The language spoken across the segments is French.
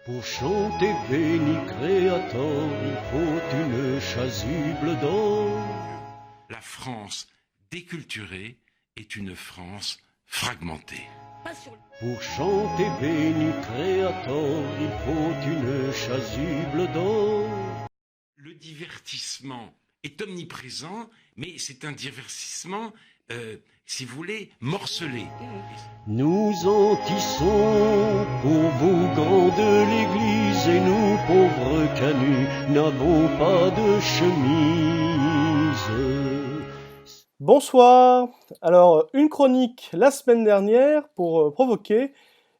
Pour chanter béni créateur, il faut une chasuble d'or. La France déculturée est une France fragmentée. Pour chanter béni créateur, il faut une chasuble d'or. Le divertissement est omniprésent, mais c'est un divertissement, si vous voulez, morcelé. Nous en tissons pour vous grands de l'église, et nous pauvres canuts n'avons pas de chemise. Bonsoir. Alors, une chronique la semaine dernière pour provoquer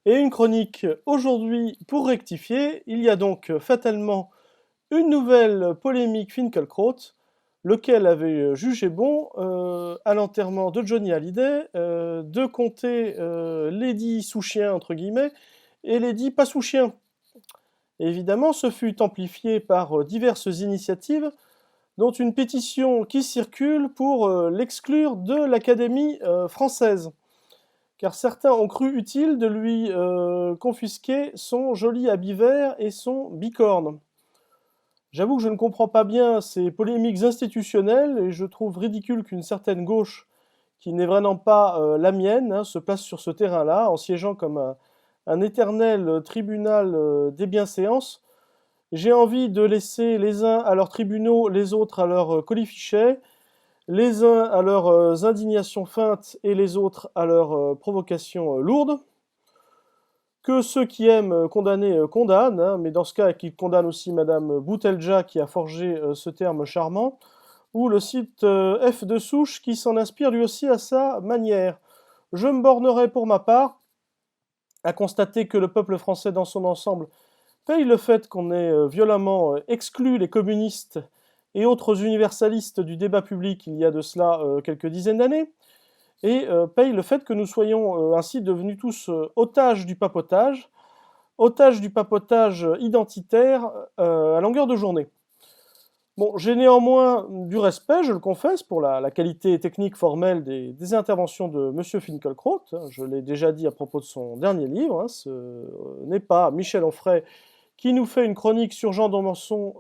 et une chronique aujourd'hui pour rectifier. Il y a donc fatalement une nouvelle polémique Finkielkraut, lequel avait jugé bon à l'enterrement de Johnny Hallyday de compter Lady sous chien entre guillemets et Lady pas sous chien. Et évidemment, ce fut amplifié par diverses initiatives, dont une pétition qui circule pour l'exclure de l'Académie française, car certains ont cru utile de lui confisquer son joli habit vert et son bicorne. J'avoue que je ne comprends pas bien ces polémiques institutionnelles, et je trouve ridicule qu'une certaine gauche, qui n'est vraiment pas la mienne, se place sur ce terrain-là, en siégeant comme un éternel tribunal des bienséances. J'ai envie de laisser les uns à leurs tribunaux, les autres à leurs colifichets, les uns à leurs indignations feintes et les autres à leurs provocations lourdes. Que ceux qui aiment condamner condamnent, mais dans ce cas, qu'ils condamnent aussi Madame Boutelja qui a forgé ce terme charmant, ou le site F de Souche qui s'en inspire lui aussi à sa manière. Je me bornerai pour ma part à constater que le peuple français dans son ensemble paye le fait qu'on ait violemment exclu les communistes et autres universalistes du débat public il y a de cela quelques dizaines d'années, et paye le fait que nous soyons ainsi devenus tous otages du papotage identitaire à longueur de journée. Bon, j'ai néanmoins du respect, je le confesse, pour la qualité technique formelle des interventions de Monsieur Finkielkraut. Je l'ai déjà dit à propos de son dernier livre. Ce n'est pas Michel Onfray qui nous fait une chronique sur Jean d'Ormesson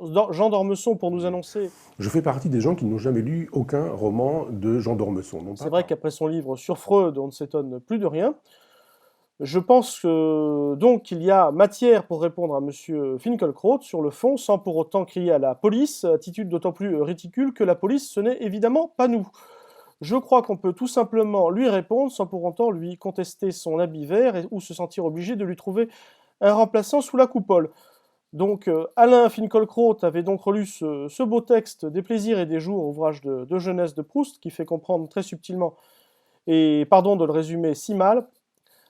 pour nous annoncer... Je fais partie des gens qui n'ont jamais lu aucun roman de Jean d'Ormesson. C'est vrai qu'après son livre sur Freud, on ne s'étonne plus de rien. Je pense donc qu'il y a matière pour répondre à Monsieur Finkielkraut sur le fond, sans pour autant crier à la police, attitude d'autant plus ridicule que la police, ce n'est évidemment pas nous. Je crois qu'on peut tout simplement lui répondre sans pour autant lui contester son habit vert ou se sentir obligé de lui trouver un remplaçant sous la coupole. Donc Alain Finkielkraut avait donc relu ce beau texte des plaisirs et des jours, ouvrage de jeunesse de Proust, qui fait comprendre très subtilement, et pardon de le résumer si mal,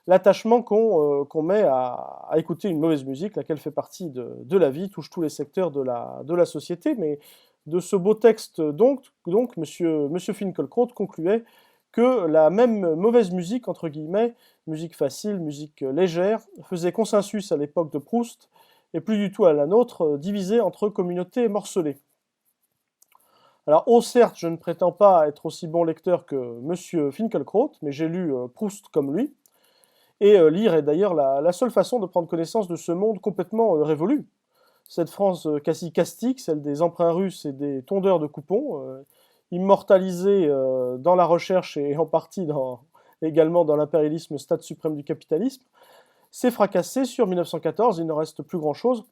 l'attachement qu'on met à écouter une mauvaise musique, laquelle fait partie de la vie, touche tous les secteurs de la société. Mais de ce beau texte, donc Monsieur Finkielkraut concluait que la même mauvaise musique, entre guillemets, musique facile, musique légère, faisait consensus à l'époque de Proust, et plus du tout à la nôtre, divisée entre communautés morcelées. Alors, certes, je ne prétends pas être aussi bon lecteur que Monsieur Finkielkraut, mais j'ai lu Proust comme lui, et lire est d'ailleurs la seule façon de prendre connaissance de ce monde complètement révolu. Cette France quasi castique, celle des emprunts russes et des tondeurs de coupons, immortalisée dans la recherche et en partie également dans l'impérialisme, stade suprême du capitalisme, s'est fracassée sur 1914, il ne reste plus grand-chose,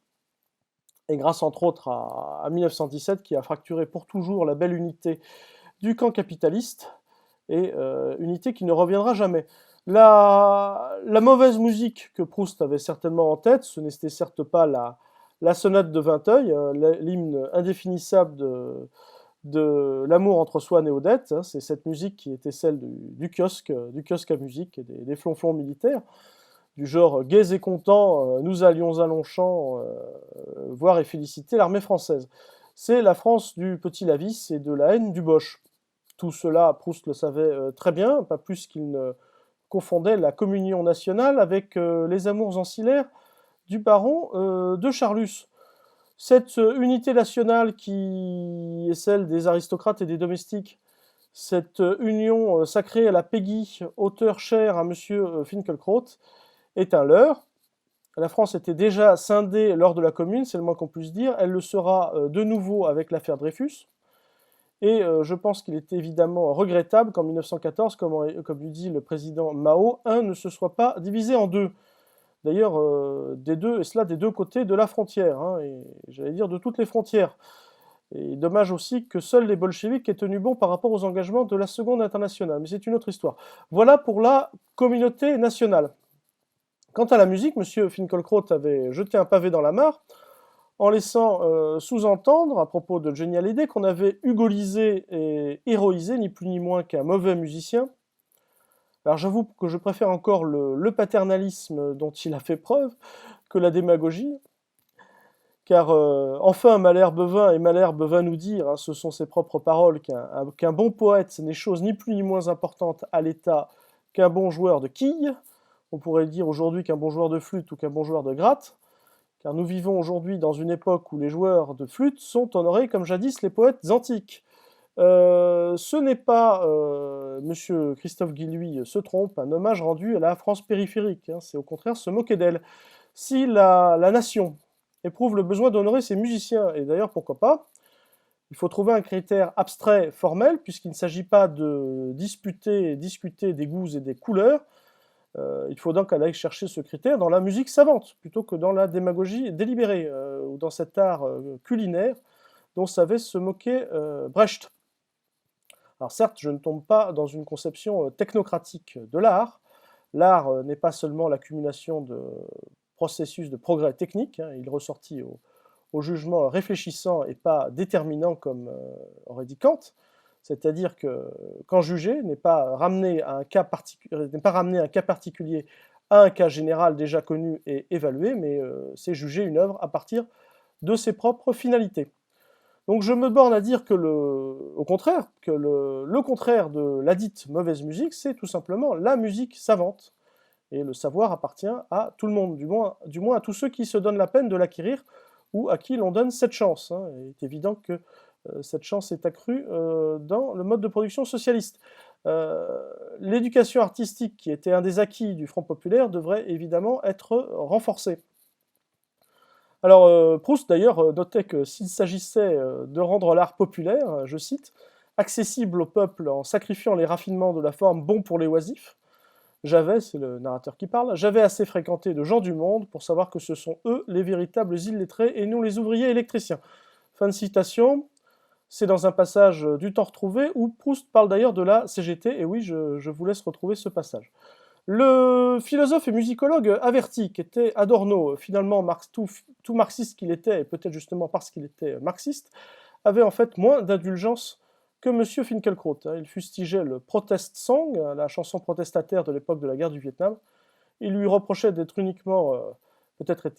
et grâce entre autres à 1917 qui a fracturé pour toujours la belle unité du camp capitaliste, et unité qui ne reviendra jamais. La mauvaise musique que Proust avait certainement en tête, ce n'était certes pas la sonate de Vinteuil, l'hymne indéfinissable de l'amour entre Swann et Odette, c'est cette musique qui était celle du kiosque à musique et des flonflons militaires, du genre gais et contents, nous allions à Longchamp voir et féliciter l'armée française. C'est la France du petit Lavis et de la haine du Boche. Tout cela, Proust le savait très bien, pas plus qu'il ne confondait la communion nationale avec les amours ancillaires du baron de Charlus. Cette unité nationale qui est celle des aristocrates et des domestiques, cette union sacrée à la Peggy, auteur cher à Monsieur Finkielkraut, est un leurre. La France était déjà scindée lors de la Commune, c'est le moins qu'on puisse dire. Elle le sera de nouveau avec l'affaire Dreyfus. Et je pense qu'il est évidemment regrettable qu'en 1914, comme lui dit le président Mao, un ne se soit pas divisé en deux. D'ailleurs, des deux côtés de la frontière, hein, et j'allais dire de toutes les frontières. Et dommage aussi que seuls les bolcheviks aient tenu bon par rapport aux engagements de la Seconde Internationale, mais c'est une autre histoire. Voilà pour la communauté nationale. Quant à la musique, M. Finkielkraut avait jeté un pavé dans la mare en laissant sous-entendre, à propos de Johnny Hallyday, qu'on avait hugolisé et héroïsé, ni plus ni moins qu'un mauvais musicien. Alors j'avoue que je préfère encore le paternalisme dont il a fait preuve que la démagogie, car enfin Malherbe vint, et Malherbe vint nous dire, hein, ce sont ses propres paroles, qu'un bon poète n'est chose ni plus ni moins importante à l'état qu'un bon joueur de quilles. On pourrait dire aujourd'hui qu'un bon joueur de flûte ou qu'un bon joueur de gratte, car nous vivons aujourd'hui dans une époque où les joueurs de flûte sont honorés comme jadis les poètes antiques. Ce n'est pas, Monsieur Christophe Guilluy se trompe, un hommage rendu à la France périphérique, hein, c'est au contraire se moquer d'elle. Si la nation éprouve le besoin d'honorer ses musiciens, et d'ailleurs pourquoi pas, il faut trouver un critère abstrait, formel, puisqu'il ne s'agit pas de disputer et discuter des goûts et des couleurs. Il faut donc aller chercher ce critère dans la musique savante, plutôt que dans la démagogie délibérée, ou dans cet art culinaire dont savait se moquer Brecht. Alors certes, je ne tombe pas dans une conception technocratique de l'art. L'art n'est pas seulement l'accumulation de processus de progrès technique, hein, il est ressorti au jugement réfléchissant et pas déterminant comme aurait dit Kant, c'est-à-dire que quand juger n'est pas ramener un cas particulier à un cas général déjà connu et évalué, mais c'est juger une œuvre à partir de ses propres finalités. Donc je me borne à dire que le contraire de la dite mauvaise musique, c'est tout simplement la musique savante. Et le savoir appartient à tout le monde, du moins à tous ceux qui se donnent la peine de l'acquérir ou à qui l'on donne cette chance, hein. Il est évident que cette chance est accrue dans le mode de production socialiste. L'éducation artistique, qui était un des acquis du Front populaire, devrait évidemment être renforcée. Alors, Proust, d'ailleurs, notait que s'il s'agissait de rendre l'art populaire, je cite, « accessible au peuple en sacrifiant les raffinements de la forme bon pour les oisifs », c'est le narrateur qui parle, j'avais assez fréquenté de gens du monde pour savoir que ce sont eux les véritables illettrés et nous les ouvriers électriciens. Fin de citation, c'est dans un passage du Temps retrouvé où Proust parle d'ailleurs de la CGT, et oui, je vous laisse retrouver ce passage. Le philosophe et musicologue averti qu'était Adorno, finalement tout marxiste qu'il était, et peut-être justement parce qu'il était marxiste, avait en fait moins d'indulgence que M. Finkielkraut. Il fustigeait le protest song, la chanson protestataire de l'époque de la guerre du Vietnam. Il lui reprochait d'être uniquement, peut-être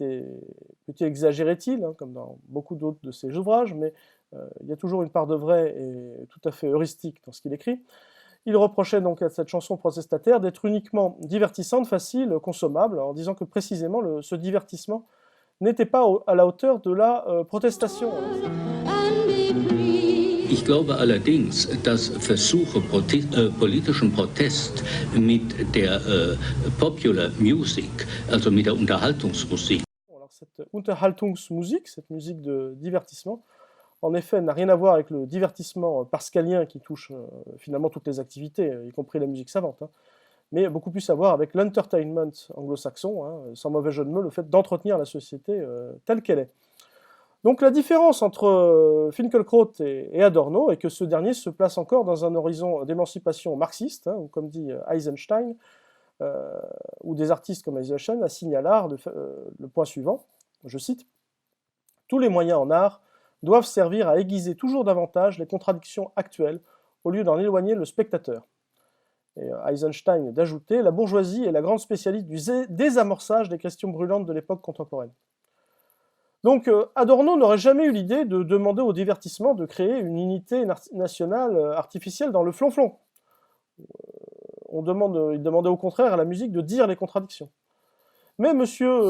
exagérait-il, hein, comme dans beaucoup d'autres de ses ouvrages, mais il y a toujours une part de vrai et tout à fait heuristique dans ce qu'il écrit. Il reprochait donc à cette chanson protestataire d'être uniquement divertissante, facile, consommable, en disant que précisément ce divertissement n'était pas à la hauteur de la protestation. Ich glaube allerdings, dass Versuche, politischen Protest mit der Popular Music, also mit der Unterhaltungsmusik. Alors cette Unterhaltungsmusik, cette musique de divertissement, en effet, n'a rien à voir avec le divertissement pascalien qui touche finalement toutes les activités, y compris la musique savante, hein, mais beaucoup plus à voir avec l'entertainment anglo-saxon, hein, sans mauvais jeu de mots, le fait d'entretenir la société telle qu'elle est. Donc la différence entre Finkielkraut et Adorno est que ce dernier se place encore dans un horizon d'émancipation marxiste, hein, ou comme dit Eisenstein, ou des artistes comme Eisenstein assignent à l'art le point suivant, je cite, « Tous les moyens en art doivent servir à aiguiser toujours davantage les contradictions actuelles au lieu d'en éloigner le spectateur. » Et Eisenstein d'ajouter « La bourgeoisie est la grande spécialiste du désamorçage des questions brûlantes de l'époque contemporaine. » Donc Adorno n'aurait jamais eu l'idée de demander au divertissement de créer une unité nationale artificielle dans le flonflon. Il demandait au contraire à la musique de dire les contradictions. Mais M.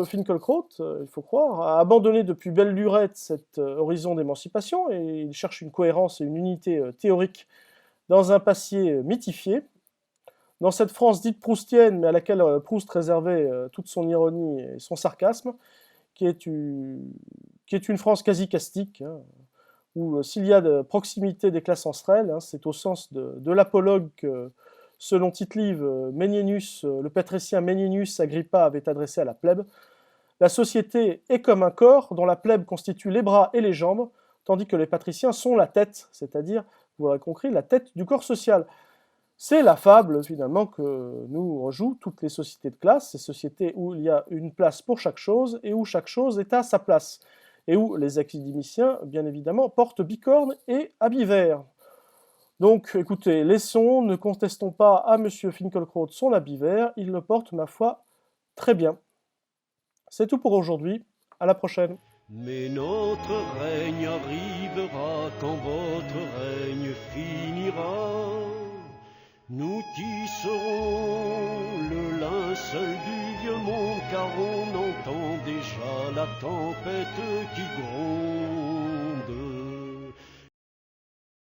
Finkielkraut, il faut croire, a abandonné depuis belle lurette cet horizon d'émancipation et il cherche une cohérence et une unité théorique dans un passé mythifié, dans cette France dite proustienne, mais à laquelle Proust réservait toute son ironie et son sarcasme, qui est une France quasi castique, hein, où s'il y a de proximité des classes entre elles, hein, c'est au sens de l'apologue que, selon Tite-Live, le patricien Ménienus Agrippa avait adressé à la plèbe. La société est comme un corps dont la plèbe constitue les bras et les jambes, tandis que les patriciens sont la tête, c'est-à-dire, vous l'aurez compris, la tête du corps social. C'est la fable, finalement, que nous rejouent toutes les sociétés de classe, ces sociétés où il y a une place pour chaque chose et où chaque chose est à sa place, et où les académiciens, bien évidemment, portent bicorne et habits verts. Donc, écoutez, laissons, ne contestons pas à M. Finkielkraut son habit vert, il le porte, ma foi, très bien. C'est tout pour aujourd'hui, à la prochaine. Mais notre règne arrivera quand votre règne finira. Nous tisserons le linceul du vieux monde, car on entend déjà la tempête qui gronde.